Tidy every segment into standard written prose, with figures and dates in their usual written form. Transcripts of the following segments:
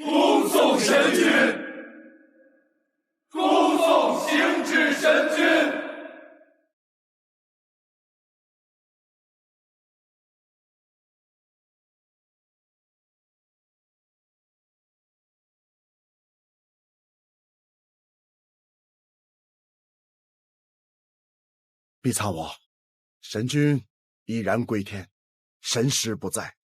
恭送神君，恭送行至神君。毕苍王，神君已然归天，神识不在，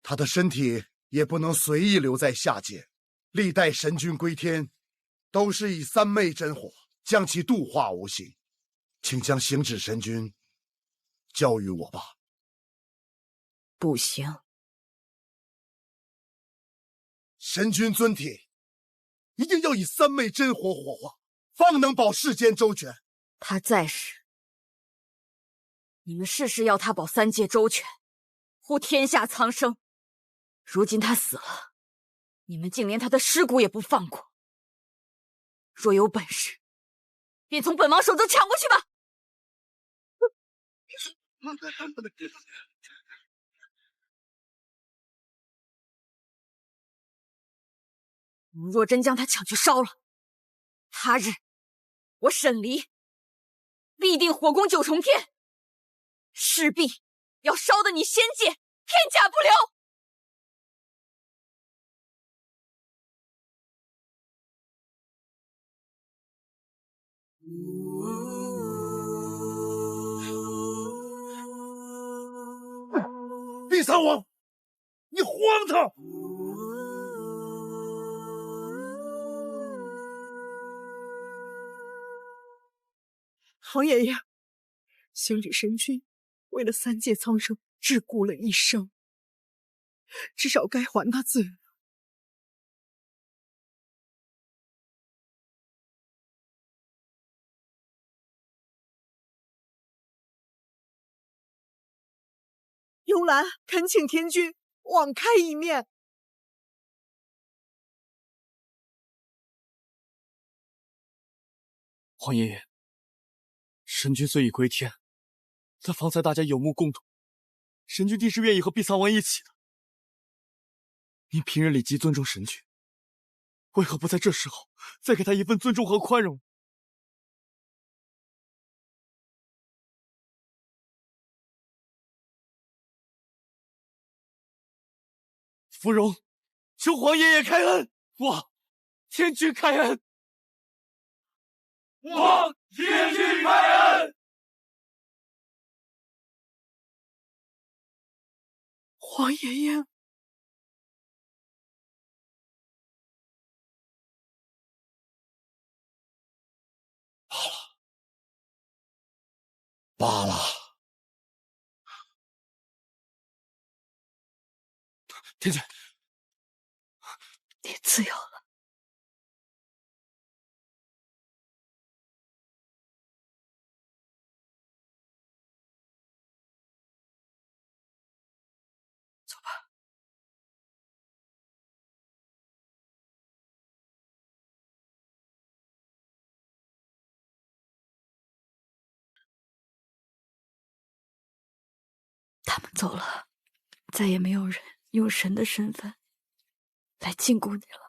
他的身体也不能随意留在下界。历代神君归天，都是以三昧真火将其度化无形，请将行止神君交予我吧。不行，神君尊体一定要以三昧真火火化，方能保世间周全。他在时，你们事事要他保三界周全，护天下苍生。如今他死了，你们竟连他的尸骨也不放过。若有本事，便从本王手中抢过去吧。若真将他抢去烧了，他日我沈离必定火攻九重天，势必要烧得你仙界片甲不留。毕苍王，你荒唐！皇爷爷，行止神君为了三界苍生桎梏了一生，至少该还他罪了。幽兰恳请天君网开一面。皇爷爷，神君虽已归天，但方才大家有目共睹，神君定是愿意和毕苍王一起的。您平日里极尊重神君，为何不在这时候再给他一份尊重和宽容？芙蓉，求皇爷爷开恩！望天君开恩！望天君开恩！皇爷爷，罢了。天君，你自由了。走吧。他们走了，再也没有人用神的身份来禁锢你了。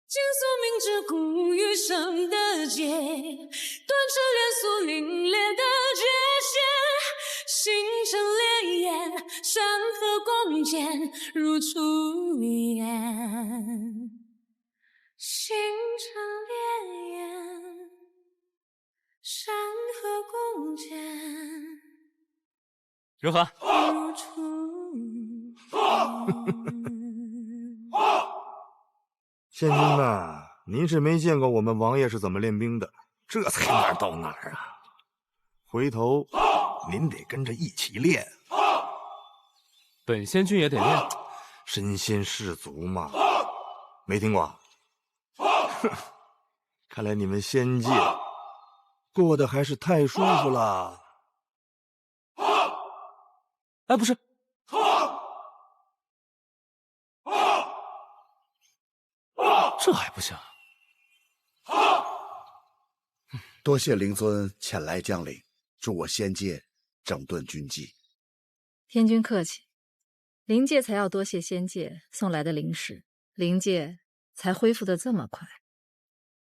尽诉明知故余生的劫，断彻连俗凛冽的界限，星辰烈焰，山河共剪，如初烟。星辰烈焰，山河共剪，任寒，如初县君呐，您是没见过我们王爷是怎么练兵的，这才哪儿到哪儿啊！回头您得跟着一起练。本仙君也得练，身先士卒嘛，没听过？哼，看来你们仙界过得还是太舒服了。哎，不是，这还不行。多谢灵尊前来降临，助我仙界整顿军纪。天君客气，灵界才要多谢仙界送来的灵石，灵界才恢复得这么快。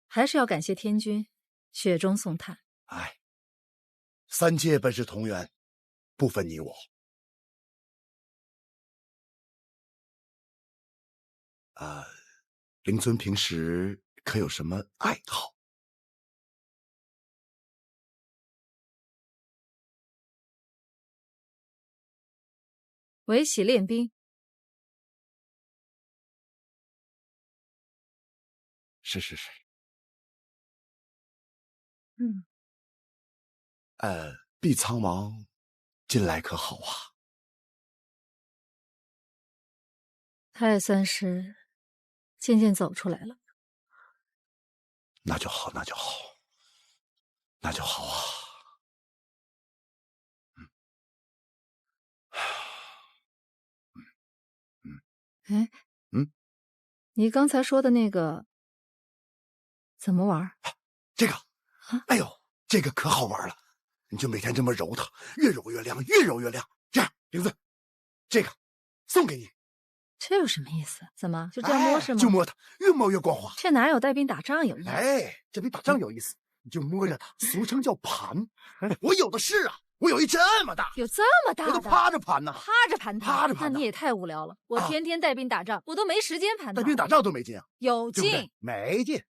还是要感谢天君雪中送炭。哎，三界本是同源，不分你我。灵尊平时可有什么爱好？围棋练兵。是。碧苍王近来可好啊？他也算是渐渐走出来了。那就好啊。哎，你刚才说的那个怎么玩？这个，哎呦，这个可好玩了！你就每天这么揉它，越揉越亮，越揉越亮。这样，灵子，这个送给你。这有什么意思？怎么就这样摸是吗？就摸它，越摸越光滑。这哪有带兵打仗有意思？哎，这比打仗有意思。你就摸着它，俗称叫盘。我有的是啊，我有一这么大，有这么大的？我都趴着盘呢。趴着盘它？趴着盘它。那你也太无聊了。我天天带兵打仗，我都没时间盘它。带兵打仗都没劲啊？有劲，对不对？没劲。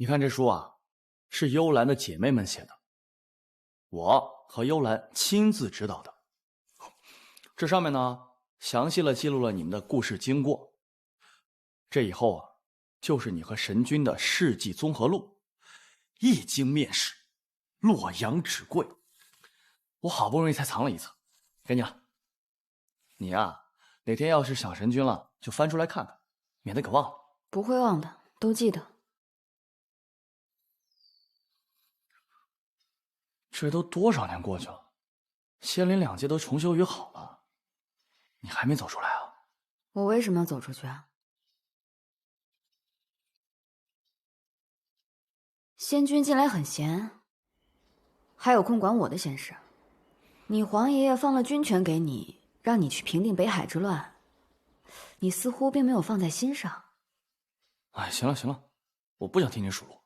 你看这书啊，是幽兰的姐妹们写的，我和幽兰亲自指导的。这上面呢，详细的记录了你们的故事经过。这以后啊，就是你和神君的事迹综合录，一经面世，洛阳纸贵。我好不容易才藏了一册，给你了。你啊，哪天要是想神君了，就翻出来看看，免得给忘了。不会忘的，都记得。这都多少年过去了，仙灵两界都重修于好了，你还没走出来啊？我为什么要走出去啊？仙君近来很闲，还有空管我的闲事。你皇爷爷放了军权给你，让你去平定北海之乱，你似乎并没有放在心上。哎，行了行了，我不想听你数落。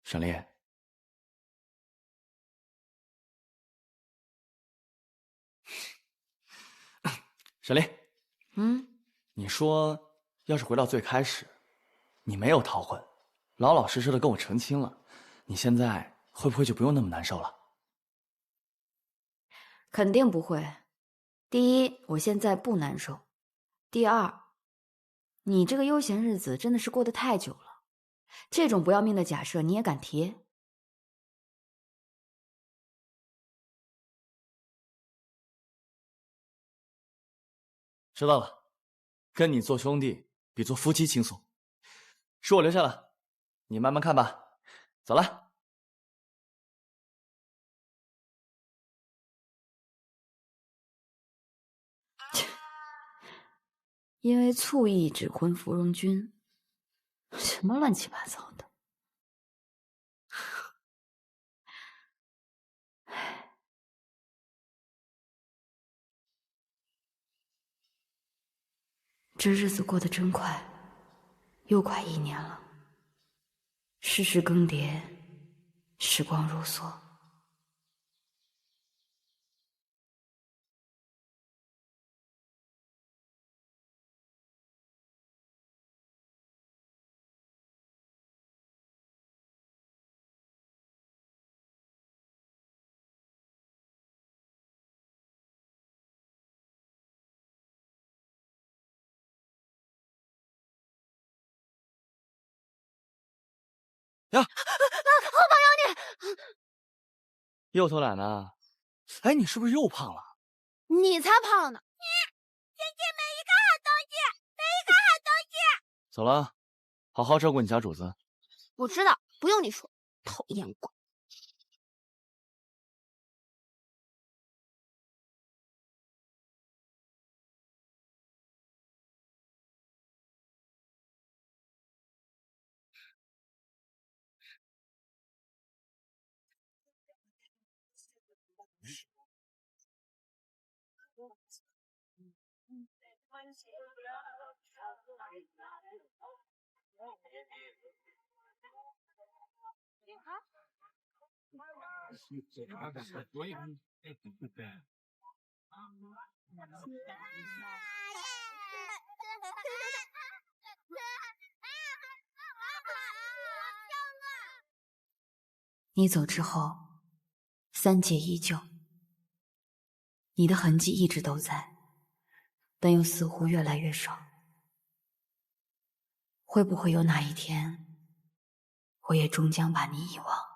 沈烈，沈烈，你说要是回到最开始，你没有逃婚，老老实实的跟我成亲了，你现在会不会就不用那么难受了？肯定不会。第一，我现在不难受；第二，你这个悠闲日子真的是过得太久了，这种不要命的假设你也敢提？知道了，跟你做兄弟比做夫妻轻松。是我留下了，你慢慢看吧。走了。因为醋意指婚芙蓉君，什么乱七八糟的。这日子过得真快，又快1年了。世事更迭，时光如梭。呀，我朋友你，又偷懒呢？哎，你是不是又胖了？你才胖呢！天天没一个好东西，没一个好东西。走了，好好照顾你家主子。我知道，不用你说，讨厌鬼。你走之后，3界依旧，你的痕迹一直都在，但又似乎越来越少。会不会有哪一天，我也终将把你遗忘？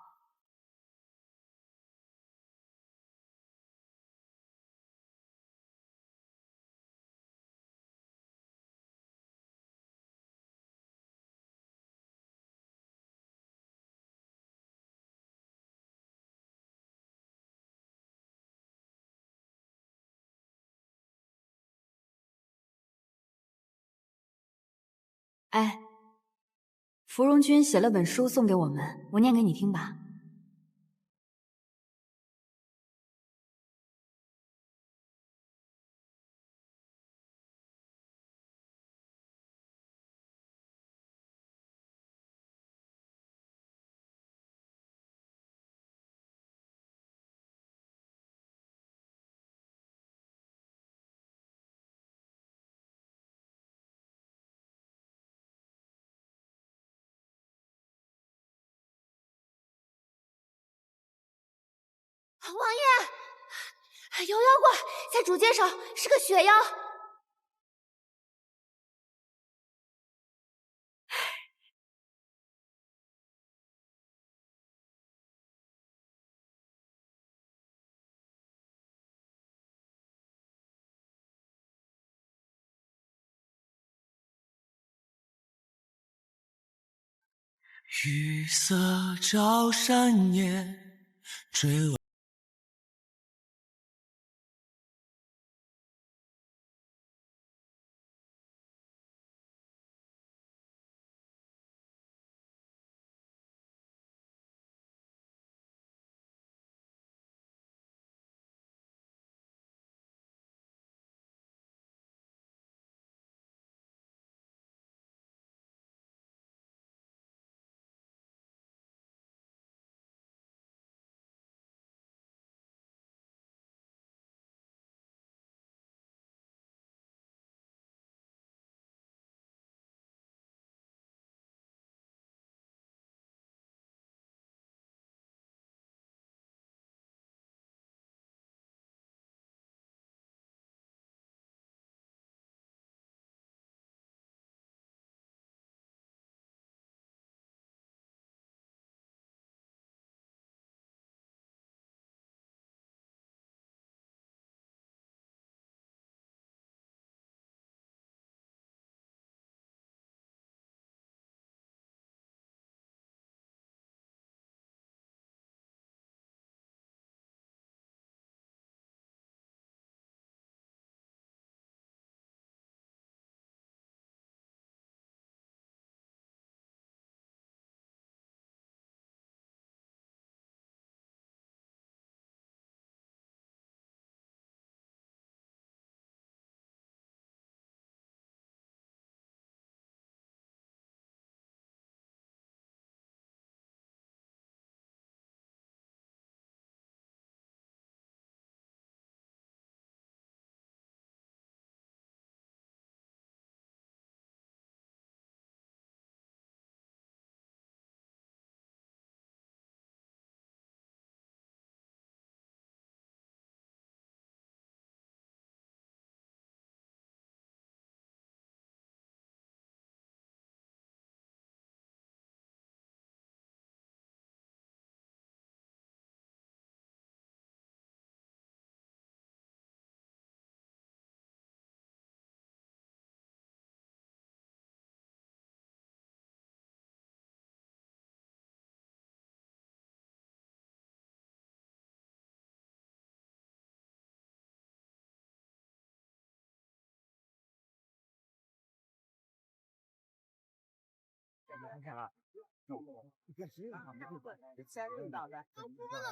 哎，芙蓉君写了本书送给我们，我念给你听吧。王爷，有妖怪在主街上，是个雪妖。雨色照山野，追问。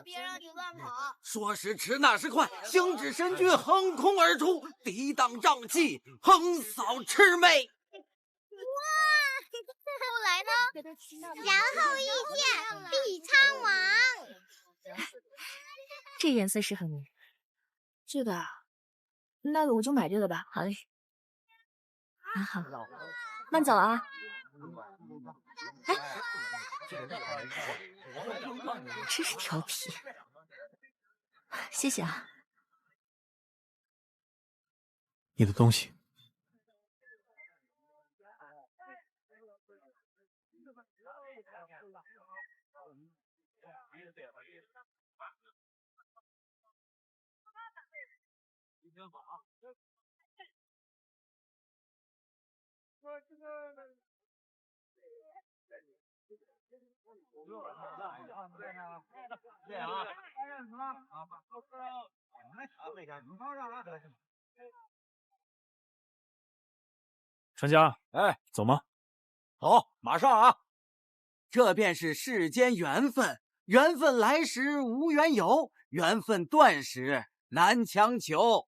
别让你乱跑！说时迟，那时快，星指神君横空而出，抵挡瘴气，横扫魑魅。后来呢？然后遇见毕苍王。这颜色适合你。这个啊，那我就买这个吧。好嘞。很好，慢走啊。哎，真是调皮。谢谢啊。你的东西。船家，哎，走吗？好，马上啊！这便是世间缘分，缘分来时无缘有，缘分断时难强求。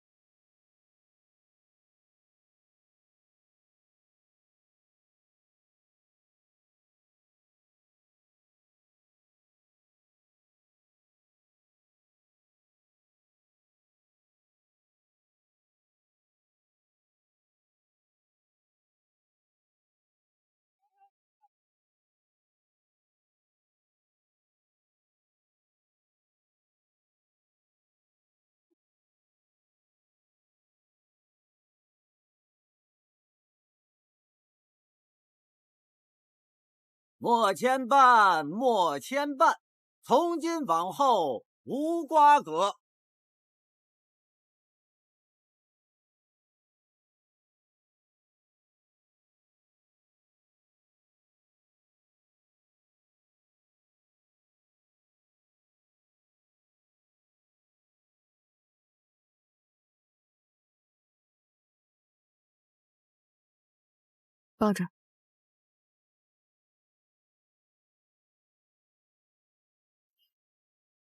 莫牵绊，莫牵绊，从今往后无瓜葛。抱着。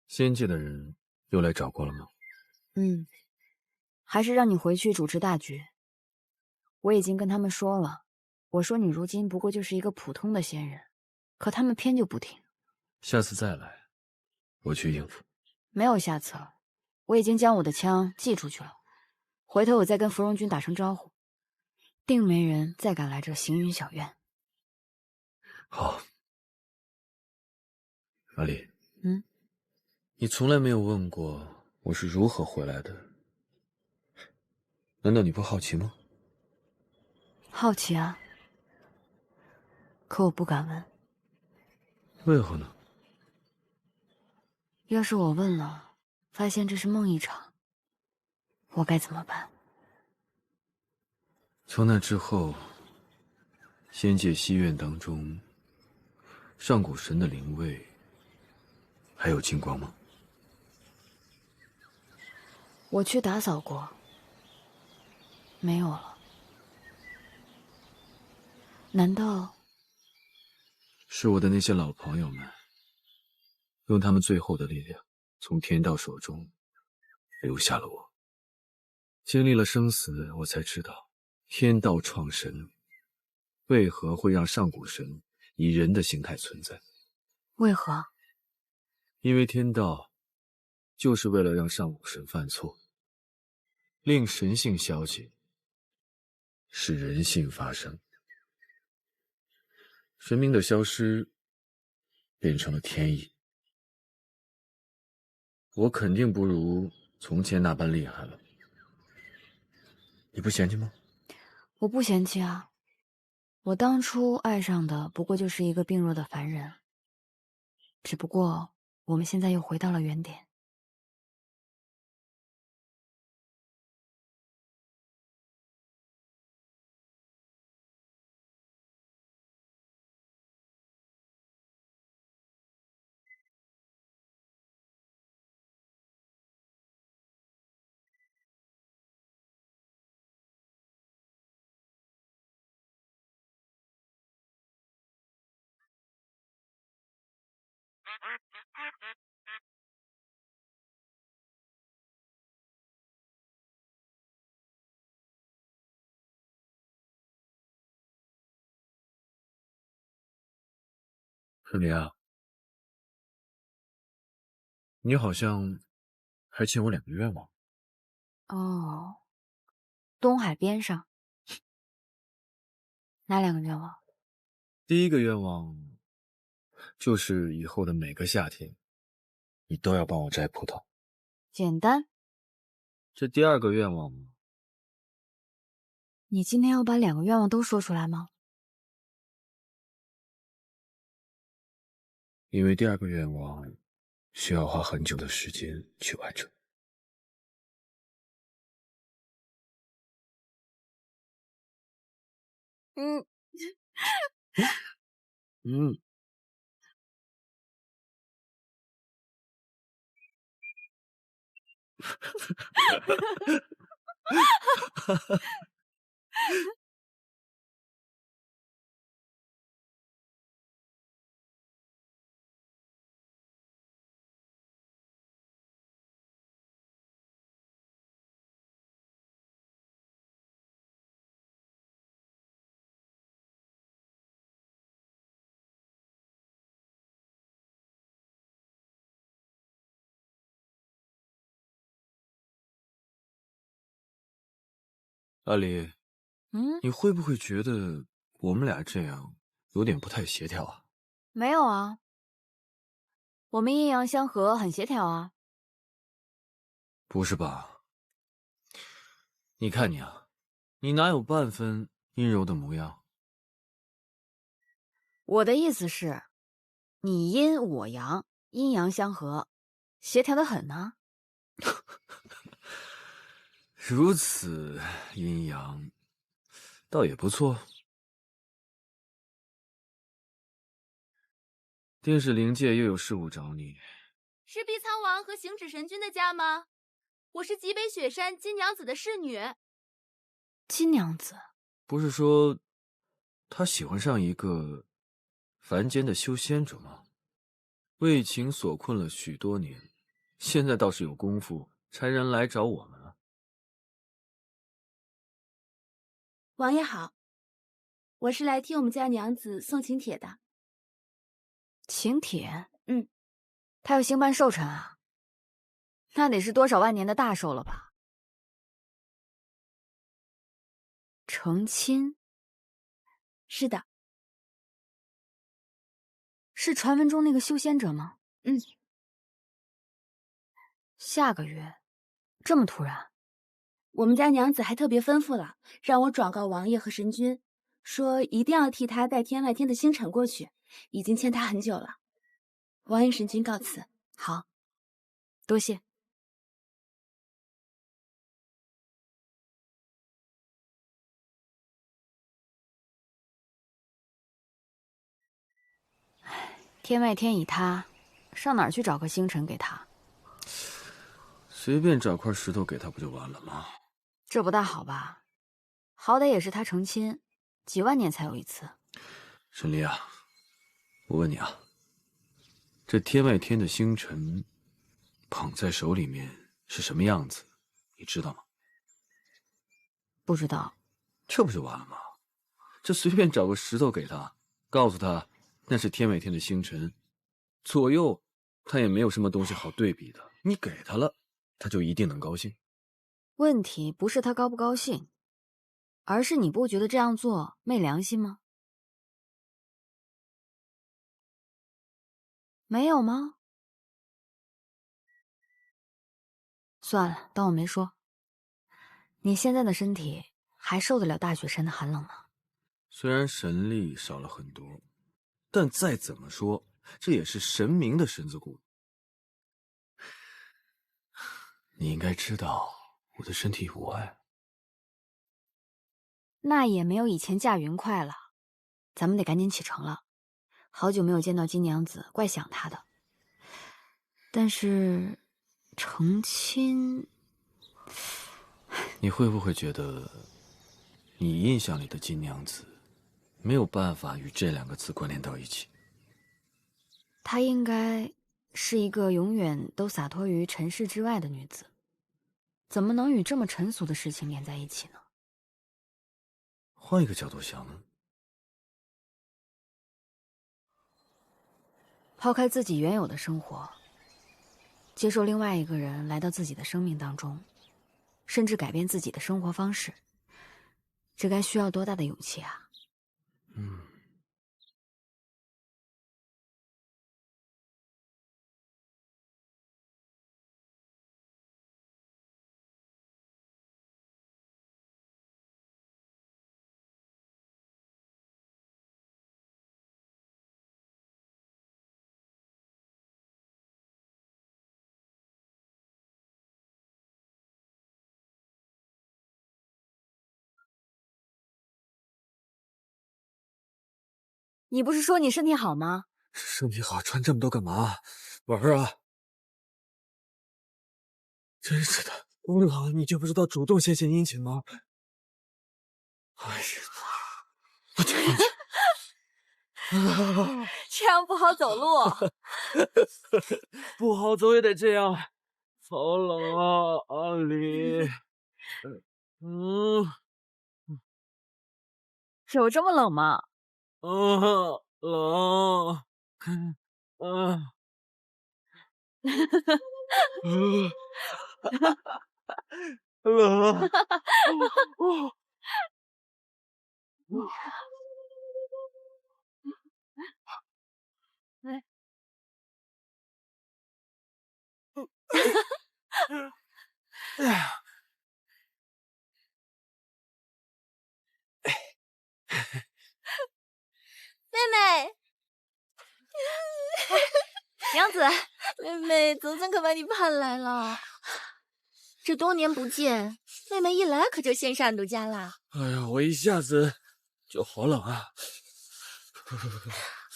仙界的人又来找过了吗？还是让你回去主持大局。我已经跟他们说了，我说你如今不过就是一个普通的仙人，可他们偏就不听。下次再来，我去应付。没有下次了，我已经将我的枪寄出去了，回头我再跟芙蓉君打声招呼，定没人再敢来这行云小院。好，阿丽。你从来没有问过我是如何回来的，难道你不好奇吗？好奇啊，可我不敢问。为何呢？要是我问了，发现这是梦一场，我该怎么办？从那之后，仙界西院当中，上古神的灵位还有金光吗？我去打扫过，没有了。难道是我的那些老朋友们，用他们最后的力量，从天道手中留下了我。经历了生死，我才知道天道创神为何会让上古神以人的形态存在。为何？因为天道就是为了让上古神犯错，令神性消解，使人性发生。神明的消失变成了天意，我肯定不如从前那般厉害了。你不嫌弃吗？我不嫌弃啊，我当初爱上的不过就是一个病弱的凡人，只不过我们现在又回到了原点。春离啊，你好像还欠我2个愿望。哦，东海边上，哪2个愿望？第一个愿望就是以后的每个夏天，你都要帮我摘葡萄。简单。这第2个愿望呢？你今天要把2个愿望都说出来吗？因为第2个愿望需要花很久的时间去完成。嗯嗯。阿离，你会不会觉得我们俩这样有点不太协调啊？没有啊，我们阴阳相合，很协调啊。不是吧？你看你啊，你哪有半分阴柔的模样？我的意思是，你阴我阳，阴阳相合，协调的很呢。如此阴阳，倒也不错。定是灵界又有事务找你。是碧苍王和行止神君的家吗？我是极北雪山金娘子的侍女。金娘子？不是说她喜欢上一个凡间的修仙者吗？为情所困了许多年，现在倒是有功夫差人来找我们了。王爷好，我是来替我们家娘子送请帖的。请帖？他要兴办寿辰啊？那得是多少万年的大寿了吧？成亲？是的。是传闻中那个修仙者吗？下个月，这么突然？我们家娘子还特别吩咐了，让我转告王爷和神君，说一定要替他带天外天的星辰过去，已经欠他很久了。王爷神君告辞。好，多谢。天外天已塌，上哪儿去找个星辰给他？随便找块石头给他不就完了吗？这不大好吧？好歹也是他成亲，几万年才有一次。沈离啊，我问你啊，这天外天的星辰捧在手里面是什么样子，你知道吗？不知道。这不就完了吗？这随便找个石头给他，告诉他那是天外天的星辰，左右他也没有什么东西好对比的，你给他了，他就一定能高兴。问题不是他高不高兴，而是你不觉得这样做昧良心吗？没有吗？算了，当我没说。你现在的身体还受得了大雪山的寒冷吗？虽然神力少了很多，但再怎么说，这也是神明的身子骨。你应该知道我的身体无碍。那也没有以前驾云快了，咱们得赶紧启程了。好久没有见到金娘子，怪想她的。但是成亲，你会不会觉得你印象里的金娘子没有办法与这2个字关联到一起？她应该是一个永远都洒脱于尘世之外的女子，怎么能与这么尘俗的事情连在一起呢？换一个角度想呢？抛开自己原有的生活，接受另外一个人来到自己的生命当中，甚至改变自己的生活方式，这该需要多大的勇气啊！你不是说你身体好吗？身体好，穿这么多干嘛？玩啊！真是的，我冷你就不知道主动献献殷勤吗？哎呀，不听你这样不好走路。不好走也得这样，好冷啊，阿离。有这么冷吗？冷。冷。哎呀！妹妹，娘子，妹妹，总算可把你盼来了。这多年不见，妹妹一来可就羡煞奴家啦。哎呀，我一下子就好冷啊！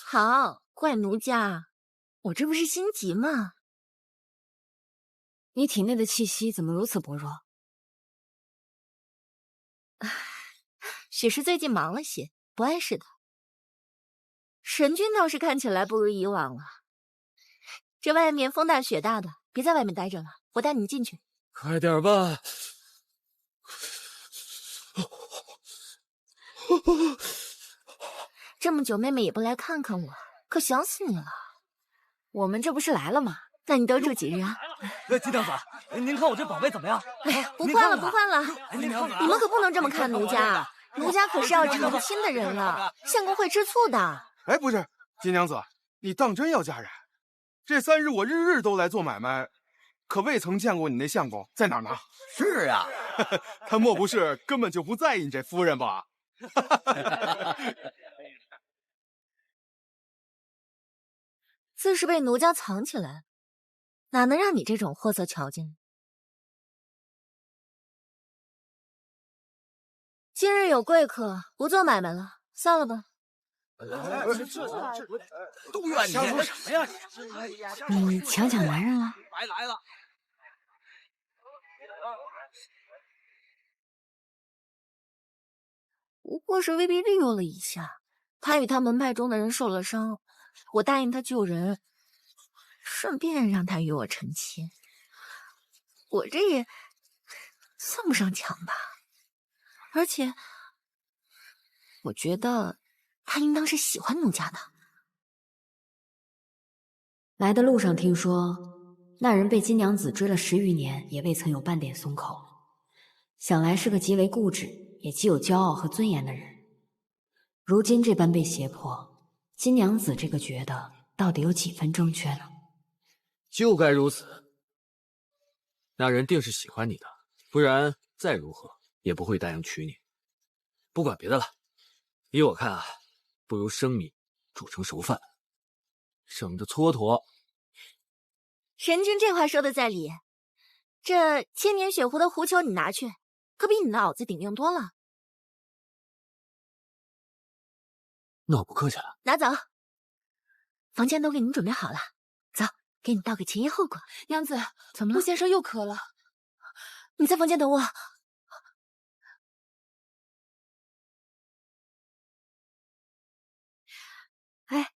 好，怪奴家，我这不是心急吗？你体内的气息怎么如此薄弱？许是最近忙了些，不碍事的。神君倒是看起来不如以往了。这外面风大雪大的，别在外面待着了，我带你进去。快点吧！这么久妹妹也不来看看我，可想死你了。我们这不是来了吗？那你多住几日啊？金娘子，您看我这宝贝怎么样？哎呀，不换了，不换了！你们可不能这么看奴家，奴家可是要成亲的人了，相公会吃醋的。哎，不是，金娘子，你当真要嫁人？这3日我日日都来做买卖，可未曾见过你那相公在哪儿呢？是啊，他莫不是根本就不在意你这夫人吧？自是被奴家藏起来，哪能让你这种货色瞧见？今日有贵客，不做买卖了，散了吧。都怨你说什么呀你抢男人了？白来了。不过是威逼利诱了一下，他与他门派中的人受了伤，我答应他救人，顺便让他与我成亲。我这也算不上抢吧，而且我觉得他应当是喜欢奴家的。来的路上听说，那人被金娘子追了10余年，也未曾有半点松口，想来是个极为固执，也极有骄傲和尊严的人。如今这般被胁迫，金娘子这个觉得到底有几分正确呢？就该如此。那人定是喜欢你的，不然再如何也不会答应娶你。不管别的了，依我看啊，不如生米煮成熟饭，省得蹉跎。神君这话说的在理，这千年雪狐的狐裘你拿去，可比你的袄子顶用多了。那我不客气了，拿走，房间都给你准备好了。走，给你道个前因后果。娘子，怎么了？陆先生又渴了，你在房间等我。哎，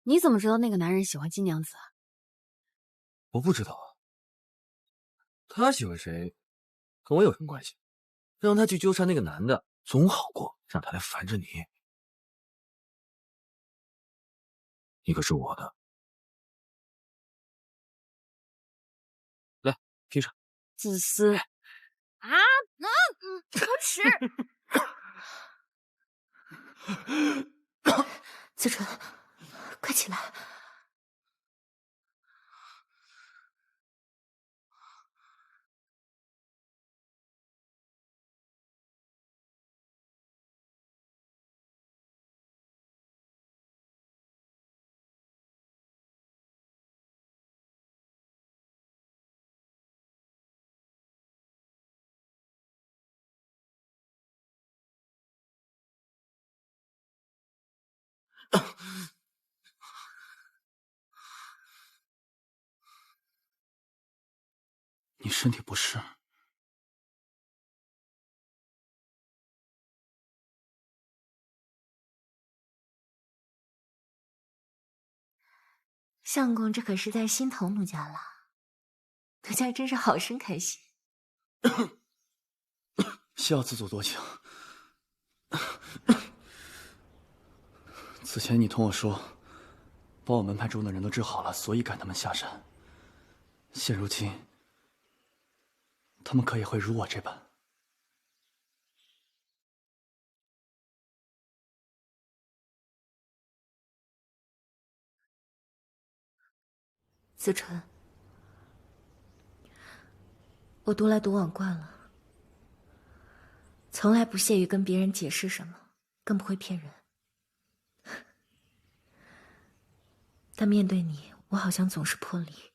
你怎么知道那个男人喜欢金娘子啊？我不知道啊。他喜欢谁，跟我有什么关系？让他去纠缠那个男的，总好过让他来烦着你。你可是我的。来，披上。自私啊！无耻！子纯，快起来！你身体不适？相公，这可是在心疼奴家了，奴家真是好生开心。需要自作多情。此前你同我说，把我门派中的人都治好了，所以赶他们下山。现如今，他们可也会如我这般。子纯，我独来独往惯了，从来不屑于跟别人解释什么，更不会骗人。但面对你，我好像总是破例。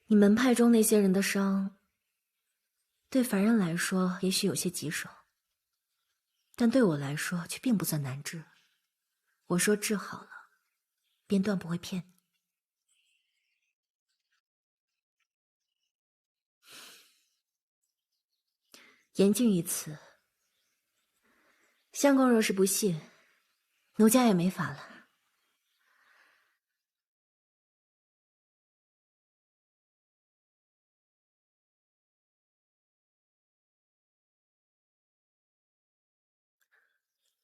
你门派中那些人的伤，对凡人来说也许有些棘手，但对我来说却并不算难治。我说治好了，便断不会骗你。言尽于此。相公若是不信，奴家也没法了。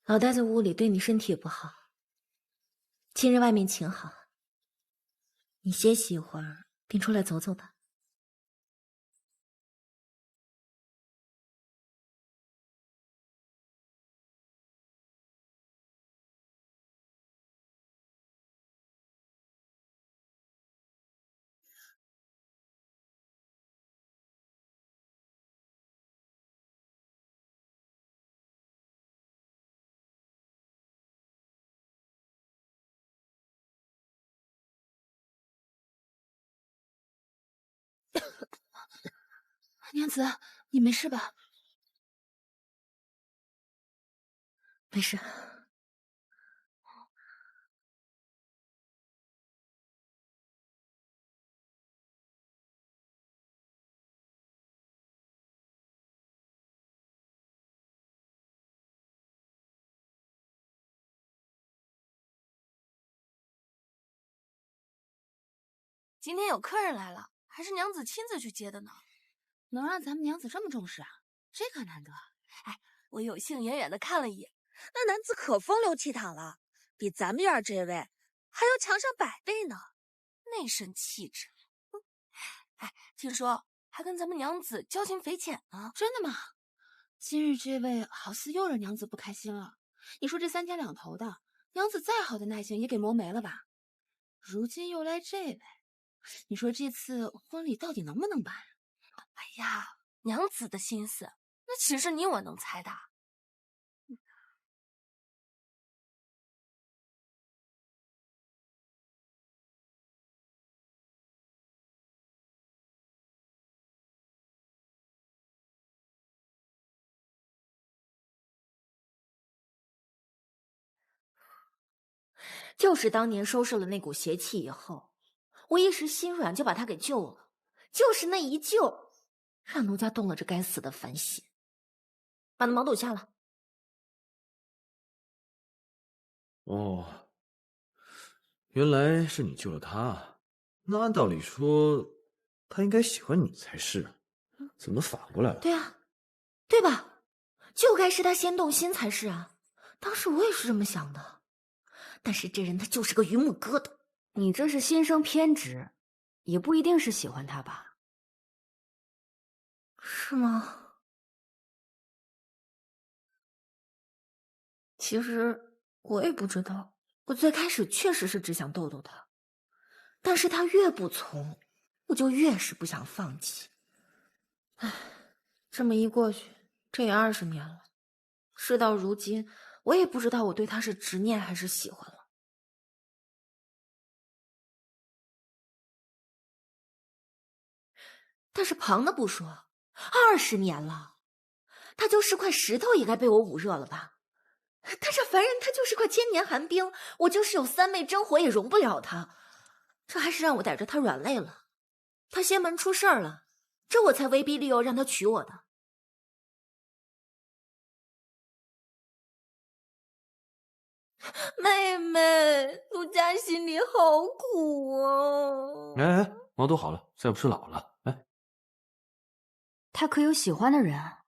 老待在屋里对你身体也不好，今日外面晴好，你歇息一会儿，便出来走走吧。娘子，你没事吧？没事。今天有客人来了，还是娘子亲自去接的呢。能让咱们娘子这么重视啊，这可难得。哎，我有幸远远的看了一眼，那男子可风流倜傥了，比咱们院这位还要强上100倍呢，那身气质。哎，听说还跟咱们娘子交情匪浅呢。真的吗？今日这位好似又惹娘子不开心了。你说这3天2头的，娘子再好的耐性也给磨没了吧？如今又来这位，你说这次婚礼到底能不能办？哎呀，娘子的心思，那岂是你我能猜的？就是当年收拾了那股邪气以后，我一时心软就把他给救了，就是那一救，让奴家动了这该死的凡心。把那毛肚下了。哦，原来是你救了他。那按道理说，他应该喜欢你才是，怎么反过来了？对啊，对吧？就该是他先动心才是啊。当时我也是这么想的，但是这人他就是个榆木疙瘩。你这是心生偏执，也不一定是喜欢他吧？是吗？其实我也不知道，我最开始确实是只想逗逗他，但是他越不从，我就越是不想放弃。唉，这么一过去，这也20年了。事到如今，我也不知道我对他是执念还是喜欢了。但是旁的不说，20年了，他就是块石头也该被我捂热了吧？他这凡人，他就是块千年寒冰，我就是有3昧真火也容不了他。这还是让我逮着他软肋了，他仙门出事儿了，这我才威逼利诱让他娶我的。妹妹，陆家心里好苦啊！哎，毛肚好了，再不吃老了。哎，他可有喜欢的人啊？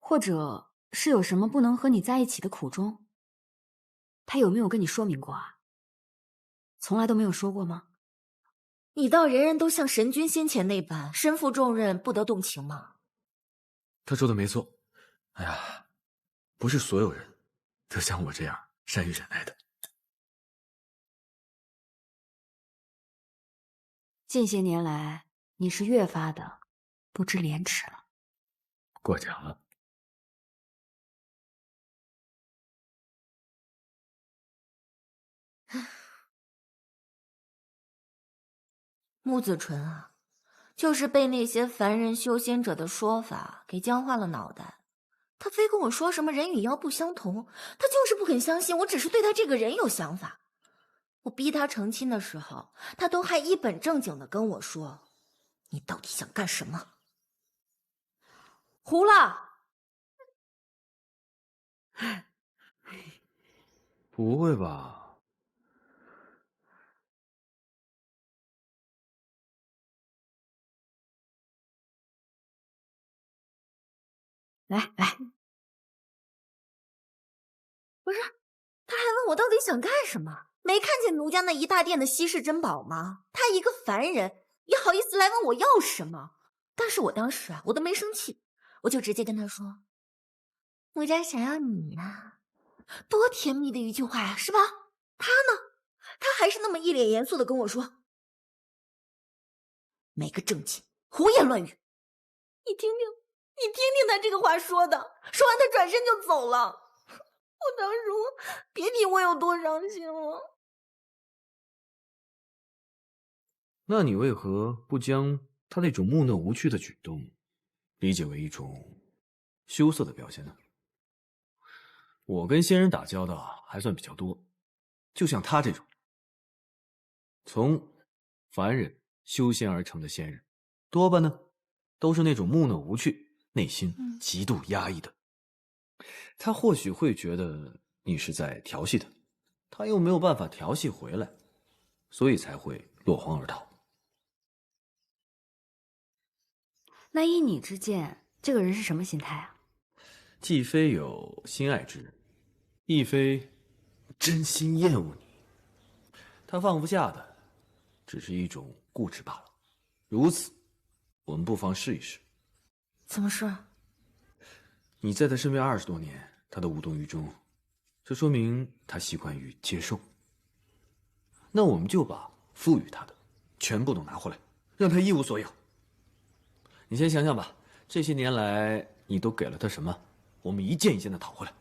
或者是有什么不能和你在一起的苦衷？他有没有跟你说明过啊？从来都没有说过吗？你道人人都像神君先前那般身负重任，不得动情吗？他说的没错。哎呀，不是所有人都像我这样善于忍耐的。近些年来，你是越发的不知廉耻了。过奖了。木子纯啊，就是被那些凡人修仙者的说法给僵化了脑袋。他非跟我说什么人与妖不相同，他就是不肯相信我只是对他这个人有想法。我逼他成亲的时候，他都还一本正经的跟我说：“你到底想干什么？”胡了！不会吧？来，不是，他还问我到底想干什么？没看见奴家那一大殿的稀世珍宝吗？他一个凡人也好意思来问我要什么？但是我当时啊，我都没生气，我就直接跟他说：“奴家想要你呀。”多甜蜜的一句话呀，是吧？他呢？他还是那么一脸严肃的跟我说：“没个正经，胡言乱语。”你听听他这个话说的，说完他转身就走了。我当时别提我有多伤心了。那你为何不将他那种木讷无趣的举动理解为一种羞涩的表现呢？我跟仙人打交道还算比较多，就像他这种从凡人修仙而成的仙人，多半呢都是那种木讷无趣、内心极度压抑的。他或许会觉得你是在调戏他，他又没有办法调戏回来，所以才会落荒而逃。那依你之见，这个人是什么心态啊？既非有心爱之人，亦非真心厌恶你。他放不下的只是一种固执罢了。如此，我们不妨试一试。怎么试？你在他身边20多年，他都无动于衷，这说明他习惯于接受。那我们就把赋予他的全部都拿回来，让他一无所有。你先想想吧，这些年来你都给了他什么？我们一件一件的讨回来。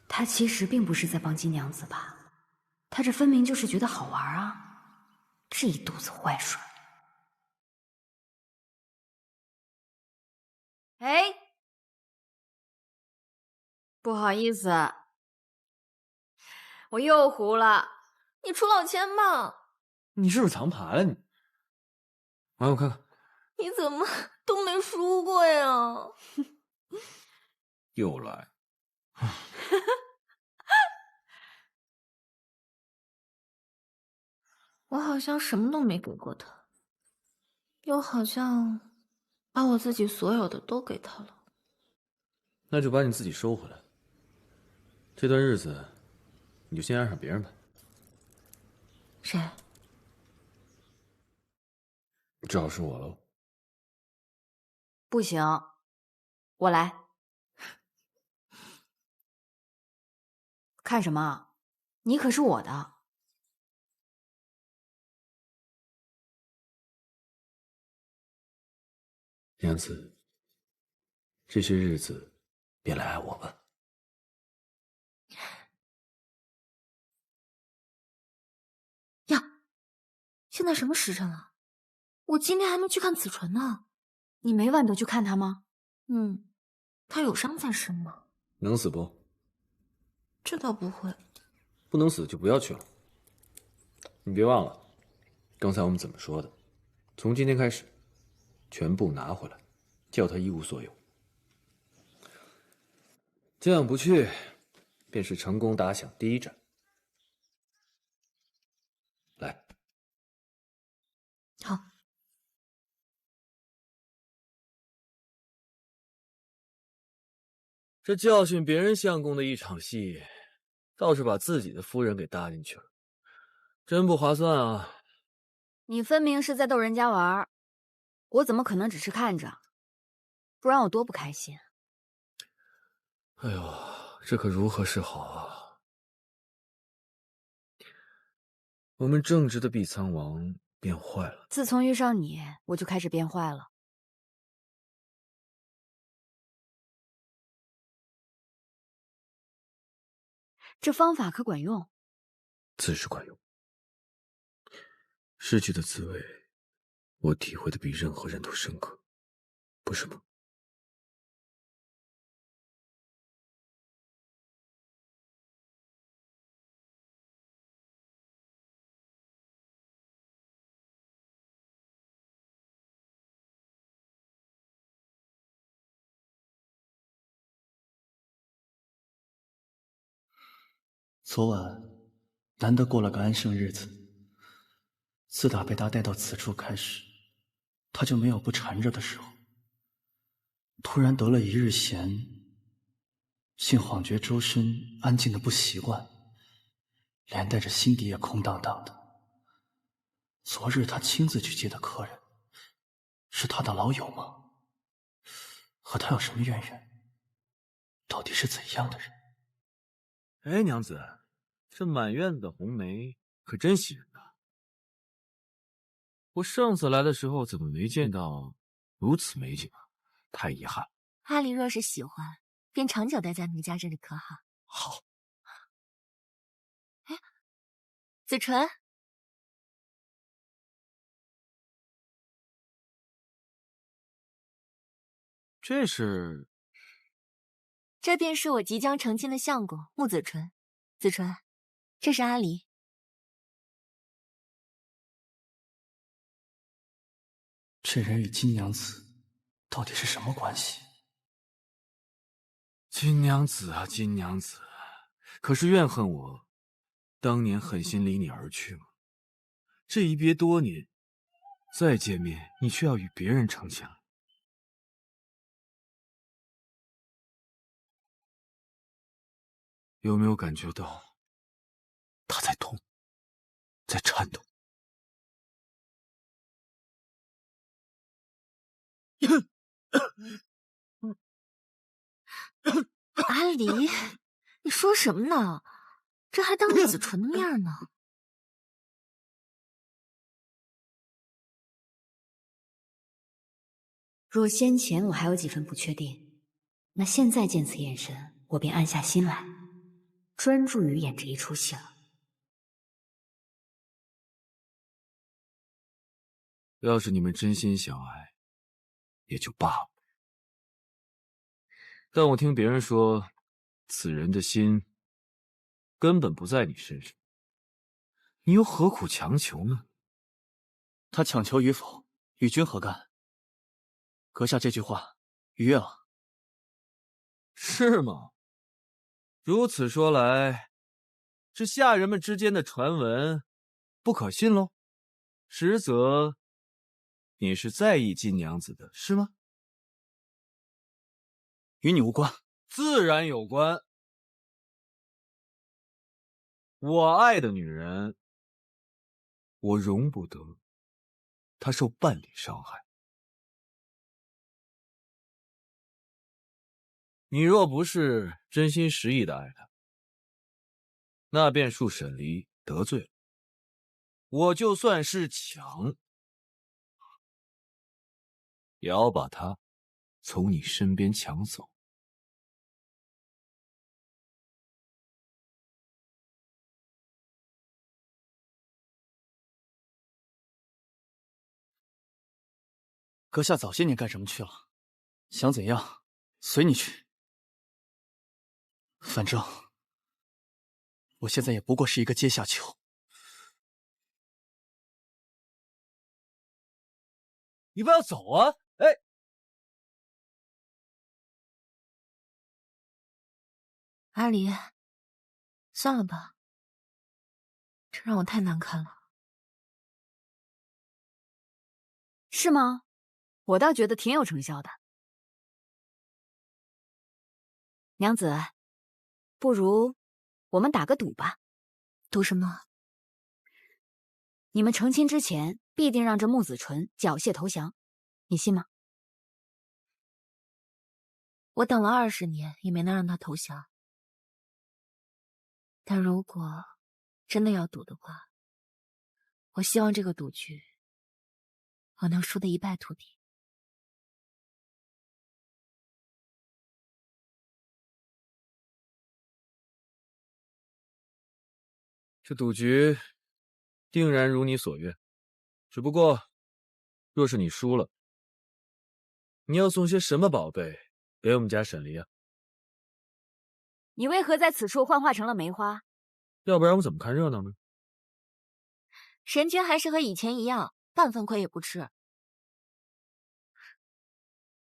他其实并不是在帮金娘子吧？他这分明就是觉得好玩啊！这一肚子坏水。哎，不好意思，我又糊了。你出老千吧。你是不是藏牌了你？来，我看看。你怎么都没输过呀。又来。我好像什么都没给过他，又好像把我自己所有的都给他了。那就把你自己收回来。这段日子，你就先爱上别人吧。谁？只好是我喽。不行，我来。看什么？你可是我的。娘子，这些日子别来爱我吧。呀，现在什么时辰了？我今天还没去看子纯呢。你每晚都去看他吗？他有伤在身吗？能死不？这倒不会。不能死就不要去了。你别忘了，刚才我们怎么说的？从今天开始，全部拿回来，叫他一无所有。这样不去，便是成功打响第一战。来。好。这教训别人相公的一场戏，倒是把自己的夫人给搭进去了，真不划算啊！你分明是在逗人家玩，我怎么可能只是看着？不然我多不开心。哎呦，这可如何是好啊！我们正直的碧苍王变坏了。自从遇上你，我就开始变坏了。这方法可管用？自是管用。失去的滋味，我体会的比任何人都深刻，不是吗？昨晚难得过了个安生日子，自打被他带到此处开始，他就没有不缠着的时候。突然得了一日闲，竟恍觉周身安静的不习惯，连带着心底也空荡荡的。昨日他亲自去接的客人，是他的老友吗？和他有什么渊源？到底是怎样的人？哎，娘子，这满院子的红梅可真喜人呐！我上次来的时候怎么没见到如此美景啊？太遗憾了。阿离若是喜欢，便长久待在奴家这里，可好？好。哎，子纯，这是？这便是我即将成亲的相公穆子纯。子纯，这是阿离。这人与金娘子到底是什么关系？金娘子啊，金娘子，可是怨恨我当年狠心离你而去吗？这一别多年，再见面，你却要与别人成亲了。有没有感觉到他在痛，在颤抖？阿离，你说什么呢？这还当着子纯的面呢。若先前我还有几分不确定，那现在见此眼神，我便安下心来，专注于演这一出戏了。要是你们真心相爱，也就罢了。但我听别人说，此人的心根本不在你身上，你又何苦强求呢？他强求与否，与君何干？阁下这句话愉悦了。是吗？如此说来，这下人们之间的传闻不可信喽？实则你是在意金娘子的，是吗？与你无关。自然有关。我爱的女人，我容不得她受半点伤害。你若不是真心实意的爱她，那便恕沈离得罪了。我就算是抢，也要把她从你身边抢走。阁下早些年干什么去了？想怎样，随你去。反正我现在也不过是一个阶下囚。你不要走啊！哎，阿离，算了吧，这让我太难堪了。是吗？我倒觉得挺有成效的。娘子，不如我们打个赌吧。赌什么？你们成亲之前必定让这穆子纯缴械投降，你信吗？我等了20年，也没能让他投降。但如果真的要赌的话，我希望这个赌局我能输得一败涂地。这赌局定然如你所愿，只不过，若是你输了，你要送些什么宝贝给我们家沈离啊？你为何在此处幻化成了梅花？要不然我怎么看热闹呢？神君还是和以前一样，半分亏也不吃。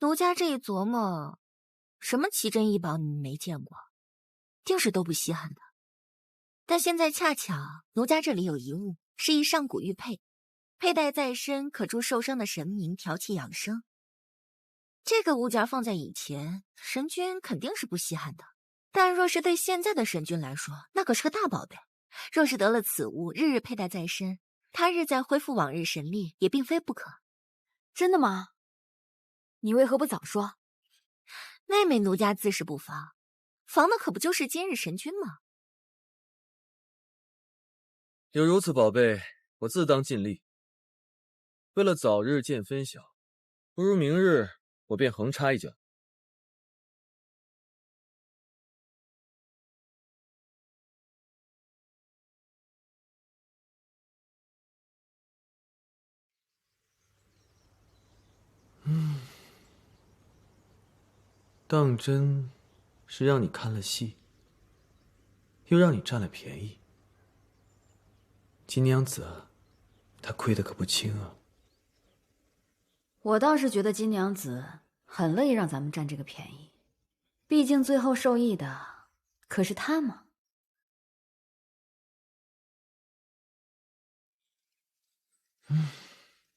奴家这一琢磨，什么奇珍异宝你们没见过，定是都不稀罕的。但现在恰巧奴家这里有一物，是一上古玉佩，佩戴在身可助受伤的神明调气养生。这个物件放在以前，神君肯定是不稀罕的。但若是对现在的神君来说，那可是个大宝贝。若是得了此物，日日佩戴在身，他日再恢复往日神力，也并非不可。真的吗？你为何不早说？妹妹奴家自是不防，防的可不就是今日神君吗？有如此宝贝，我自当尽力。为了早日见分晓，不如明日我便横插一脚。当真是让你看了戏，又让你占了便宜。金娘子，她亏的可不轻啊。我倒是觉得金娘子很乐意让咱们占这个便宜，毕竟最后受益的可是她嘛。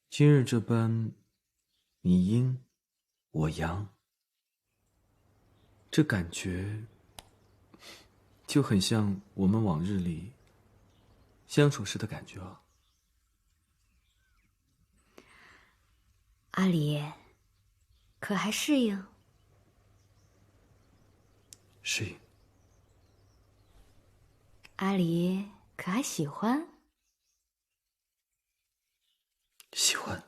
今日这般，你阴，我阳，这感觉就很像我们往日里相处时的感觉啊。阿离，可还适应？适应。阿离，可还喜欢？喜欢。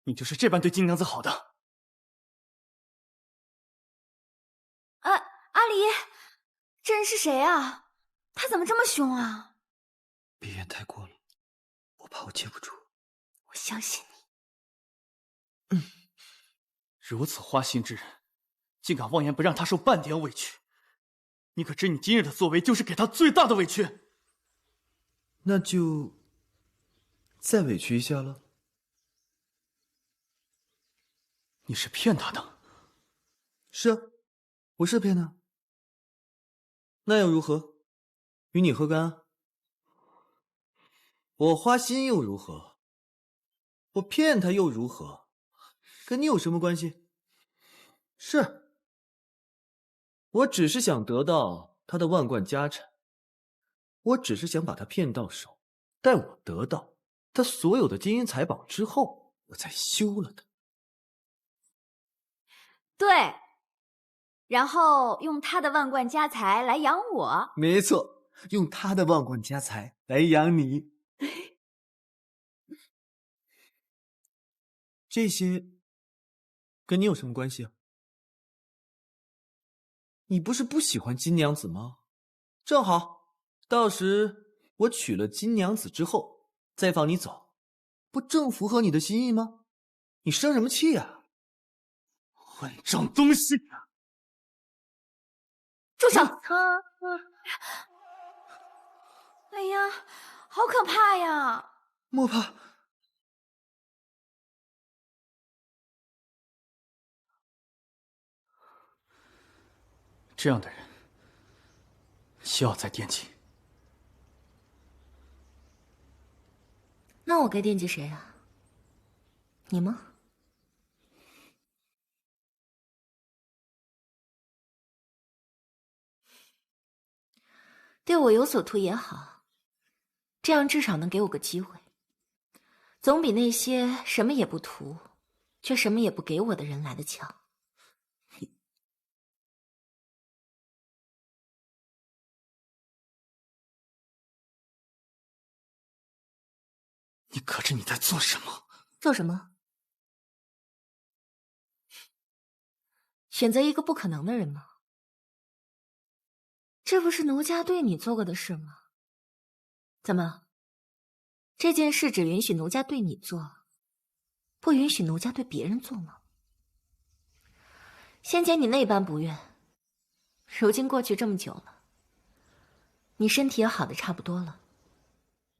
你就是这般对金娘子好的。阿离，这人是谁啊？他怎么这么凶啊？别言太过了，我怕我接不住。我相信你。如此花心之人，竟敢妄言不让他受半点委屈，你可知你今日的作为就是给他最大的委屈？那就再委屈一下了。你是骗他的？是啊，我是骗他。那又如何？与你何干啊？我花心又如何？我骗他又如何？跟你有什么关系？是，我只是想得到他的万贯家产，我只是想把他骗到手，待我得到他所有的金银财宝之后，我才休了他。对，然后用他的万贯家财来养我。没错，用他的万贯家财来养你。这些跟你有什么关系啊？你不是不喜欢金娘子吗？正好，到时我娶了金娘子之后再放你走，不正符合你的心意吗？你生什么气啊？混账东西！住手！哎呀，好可怕呀！莫怕。这样的人需要再惦记。那我该惦记谁啊？你吗？对我有所图也好，这样至少能给我个机会，总比那些什么也不图，却什么也不给我的人来的强。你可知你在做什么？做什么？选择一个不可能的人吗？这不是奴家对你做过的事吗？怎么？这件事只允许奴家对你做，不允许奴家对别人做吗？先前你那般不愿，如今过去这么久了，你身体也好的差不多了，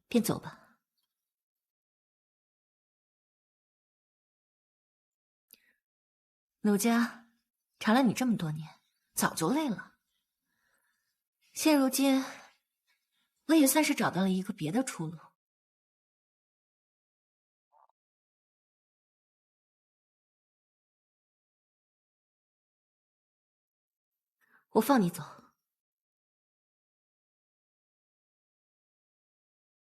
便走吧。奴家缠了你这么多年，早就累了。现如今，我也算是找到了一个别的出路。我放你走，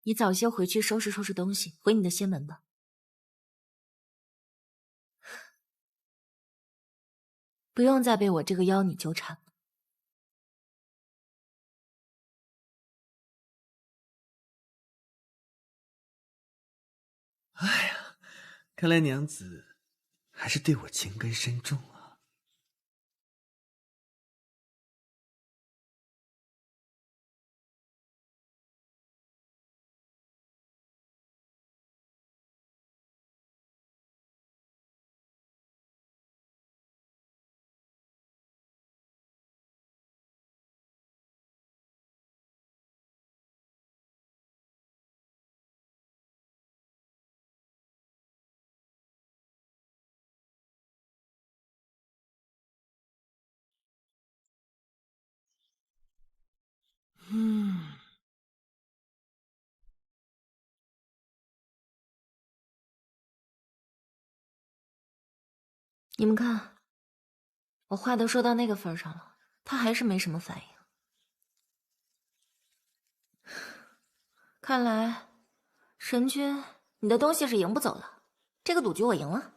你早些回去收拾收拾东西，回你的仙门吧。不用再被我这个妖女纠缠了。哎呀，看来娘子还是对我情根深重啊。你们看，我话都说到那个份上了，他还是没什么反应。看来，神君，你的东西是赢不走了。这个赌局我赢了。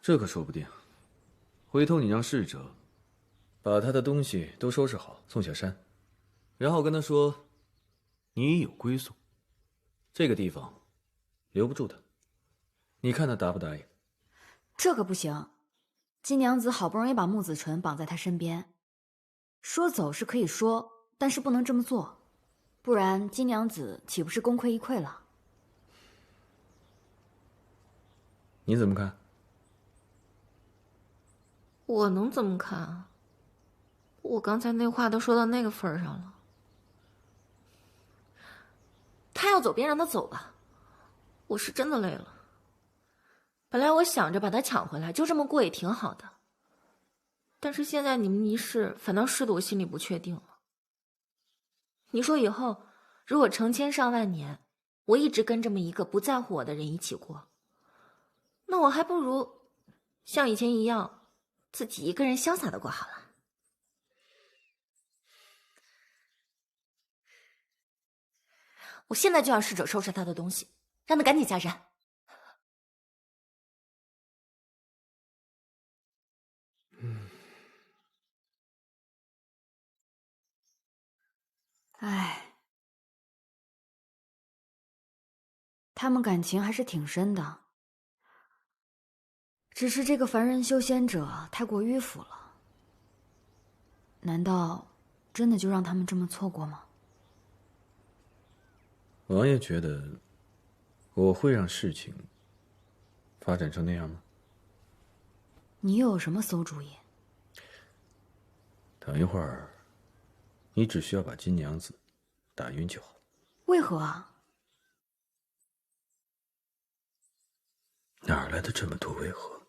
这可说不定。回头你让侍者把他的东西都收拾好，送下山，然后跟他说，你已有归宿，这个地方留不住他。你看他答不答应？这可不行。金娘子好不容易把穆子纯绑在他身边，说走是可以说，但是不能这么做，不然金娘子岂不是功亏一篑了？你怎么看？我能怎么看啊？我刚才那话都说到那个份儿上了。他要走便让他走吧，我是真的累了。本来我想着把他抢回来，就这么过也挺好的。但是现在你们一试，反倒试得我心里不确定了。你说以后如果成千上万年，我一直跟这么一个不在乎我的人一起过，那我还不如像以前一样，自己一个人潇洒的过好了。我现在就要试着收拾他的东西，让他赶紧下山。唉，他们感情还是挺深的，只是这个凡人修仙者太过迂腐了。难道真的就让他们这么错过吗？王爷觉得我会让事情发展成那样吗？你又有什么馊主意？等一会儿，你只需要把金娘子打晕就好。为何啊？哪来的这么多为何？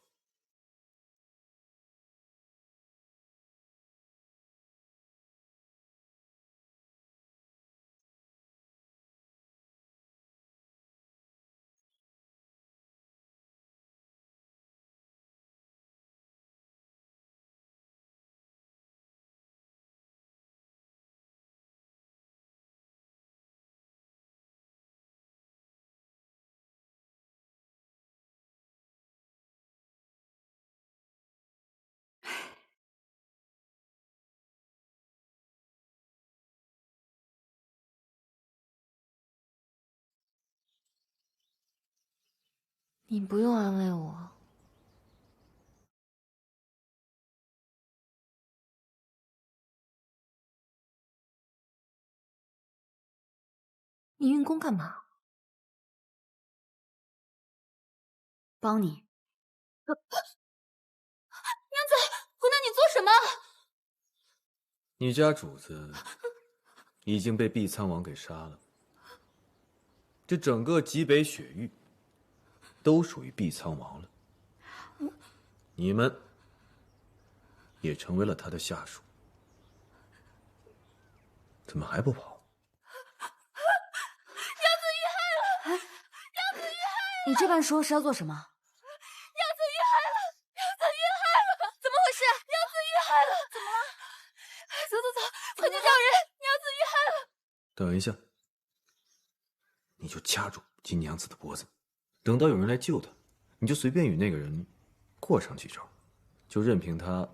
你不用安慰我。你运功干嘛？帮你。娘子，姑娘，你做什么？你家主子已经被碧苍王给杀了，这整个极北雪域都属于碧苍王了。你们也成为了他的下属，怎么还不跑？你这般说是要做什么？娘子遇害了！娘子遇害了！怎么回事？娘子遇害了！怎么了？走走走，快去叫人！娘子遇害了！等一下，你就掐住金娘子的脖子，等到有人来救她，你就随便与那个人过上几招，就任凭他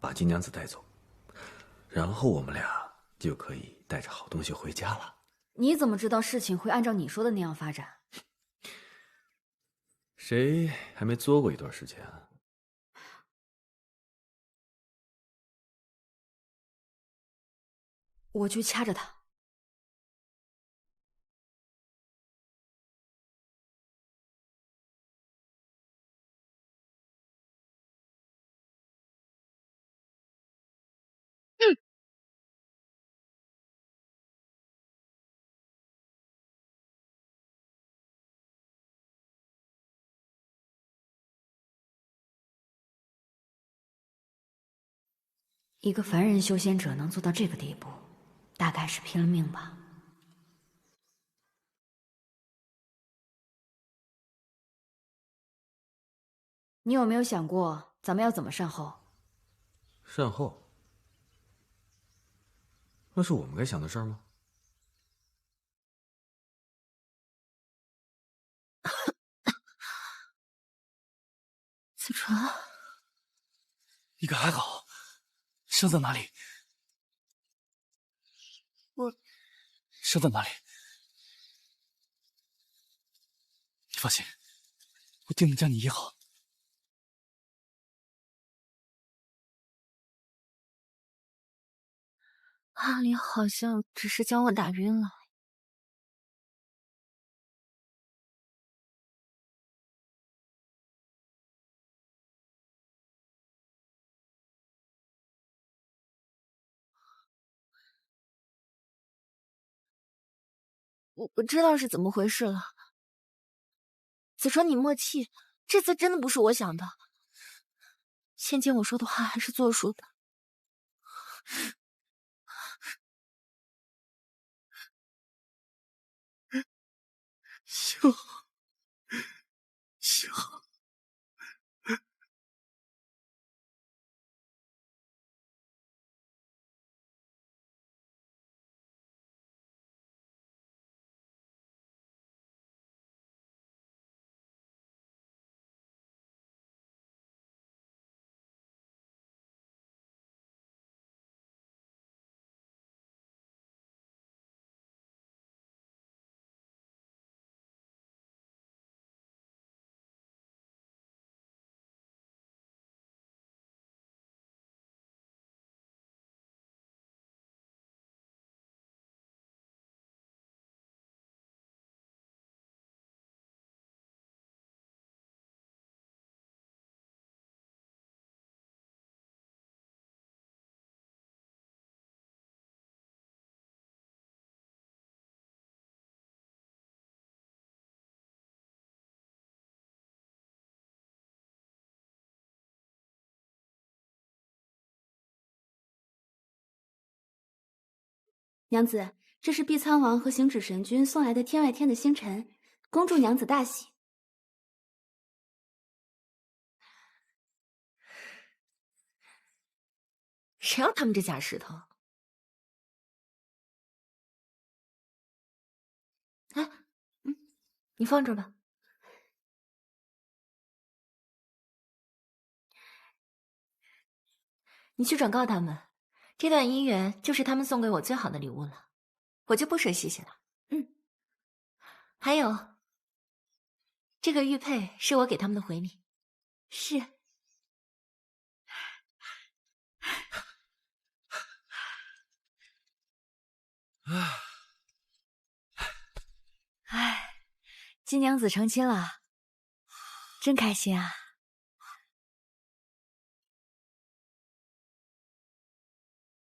把金娘子带走，然后我们俩就可以带着好东西回家了。你怎么知道事情会按照你说的那样发展？谁还没作过一段时间啊？我去掐着他。一个凡人修仙者能做到这个地步，大概是拼了命吧。你有没有想过，咱们要怎么善后？善后？那是我们该想的事儿吗？子纯，你可还好？伤在哪里？伤在哪里？你放心，我定能将你医好。阿离好像只是将我打晕了。我不知道是怎么回事了。子川，你默契，这次真的不是我想的。先前我说的话还是作数的。行，行。娘子，这是碧苍王和行止神君送来的天外天的星辰，恭祝娘子大喜。谁要他们这假石头？哎，你放这儿吧。你去转告他们，这段姻缘就是他们送给我最好的礼物了，我就不说谢谢了。还有，这个玉佩是我给他们的回礼。是。唉，金娘子成亲了，真开心啊！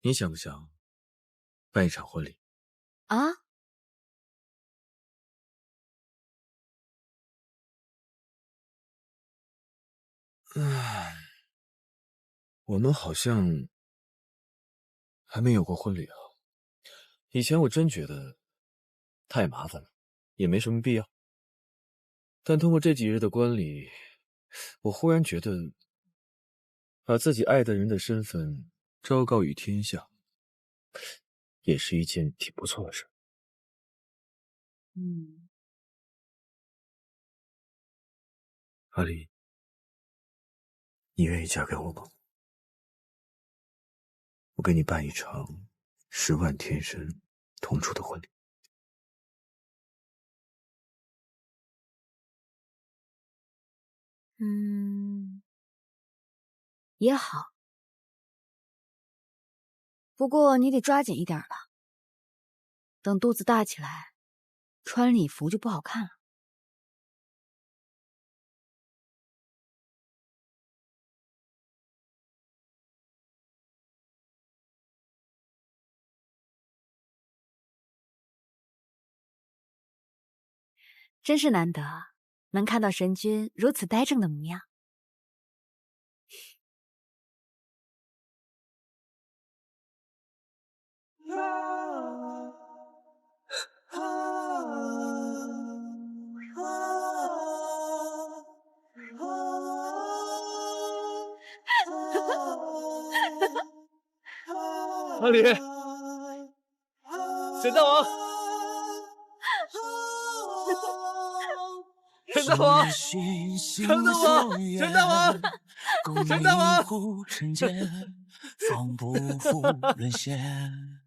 你想不想办一场婚礼？啊？我们好像还没有过婚礼啊。以前我真觉得太麻烦了，也没什么必要。但通过这几日的观礼，我忽然觉得，把自己爱的人的身份昭告于天下，也是一件挺不错的事。阿离，你愿意嫁给我吗？我给你办一场10万天神同出的婚礼。也好，不过你得抓紧一点了，等肚子大起来，穿礼服就不好看了。真是难得，能看到神君如此呆正的模样。阿离，神大王，陈大王，陈大王，陈大王，陈大王，放不负沦陷。